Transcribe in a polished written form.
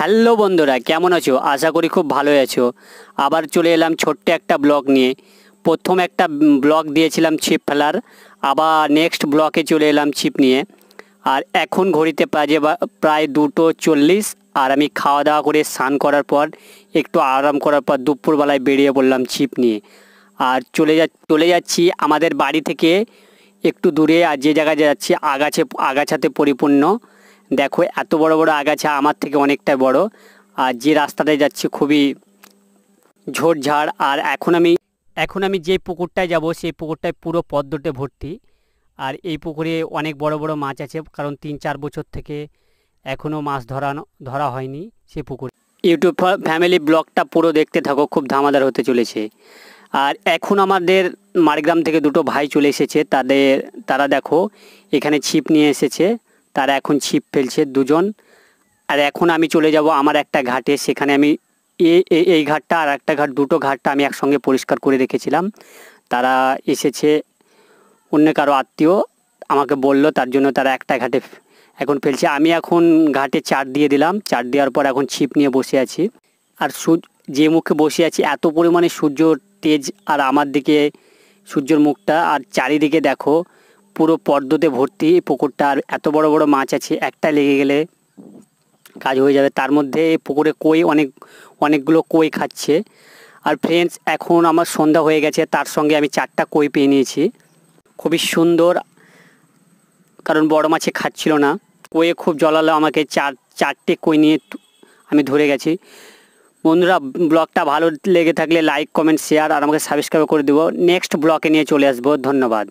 Hello বন্ধুরা, কেমন আছো? আশা করি খুব ভালোই আছো। আবার চলে এলাম ছোট্ট একটা ব্লগ নিয়ে। প্রথম একটা ব্লগ দিয়েছিলাম ছিপ ফেলার, আবার নেক্সট ব্লগে চলে এলাম ছিপ নিয়ে। আর এখন ঘড়িতে বাজে প্রায় 2:40। আর আমি খাওয়া দাওয়া করে স্নান করার পর একটু আরাম করার পর দুপুরবেলায় বেরিয়ে পড়লাম ছিপ নিয়ে। আর চলে যাচ্ছি আমাদের বাড়ি থেকে একটু দূরে। আর যে জায়গায় যাচ্ছি আগাছাতে পরিপূর্ণ। দেখো এত বড় বড় আগাছা, আমার থেকে অনেকটা বড়। আর যে রাস্তাটায় যাচ্ছি খুবই ঝোড়ঝাড়। আর এখন আমি যে পুকুরটায় যাব সেই পুকুরটায় পুরো পদ্মতে ভর্তি। আর এই পুকুরে অনেক বড় বড় মাছ আছে, কারণ 3-4 বছর থেকে এখনও মাছ ধরা হয়নি সেই পুকুরে। ইউটিউব ফ্যামিলি ব্লগটা পুরো দেখতে থাকো, খুব ধামাদার হতে চলেছে। আর এখন আমাদের মাড়গ্রাম থেকে দুটো ভাই চলে এসেছে, তারা দেখো এখানে ছিপ নিয়ে এসেছে। তারা এখন ছিপ ফেলছে দুজন। আর এখন আমি চলে যাব আমার একটা ঘাটে, সেখানে আমি এই ঘাটটা আর একটা ঘাট, দুটো ঘাটটা আমি একসঙ্গে পরিষ্কার করে রেখেছিলাম। তারা এসেছে, অন্য কারো আত্মীয় আমাকে বলল, তার জন্য তারা একটা ঘাটে এখন ফেলছে। আমি এখন ঘাটে চার দিয়ে দিলাম, চার দেওয়ার পর এখন ছিপ নিয়ে বসে আছি। আর যে মুখে বসে আছি এত পরিমাণে সূর্য তেজ, আর আমার দিকে সূর্যের মুখটা, আর চারিদিকে দেখো পুরো পদ্মতে ভর্তি পুকুরটা। আর এত বড় বড় মাছ আছে, একটা লেগে গেলে কাজ হয়ে যাবে। তার মধ্যে পুকুরে অনেকগুলো কই খাচ্ছে। আর ফ্রেন্ডস, এখন আমার সন্ধ্যা হয়ে গেছে, তার সঙ্গে আমি 4টা কই পেয়ে নিয়েছি, খুবই সুন্দর। কারণ বড় মাছে খাচ্ছিল না, কইয়ে খুব জ্বলালো আমাকে। চারটে কই নিয়ে আমি ধরে গেছি। বন্ধুরা, ব্লগটা ভালো লেগে থাকলে লাইক, কমেন্ট, শেয়ার আর আমাকে সাবস্ক্রাইব করে দেবো। নেক্সট ব্লগে নিয়ে চলে আসবো। ধন্যবাদ।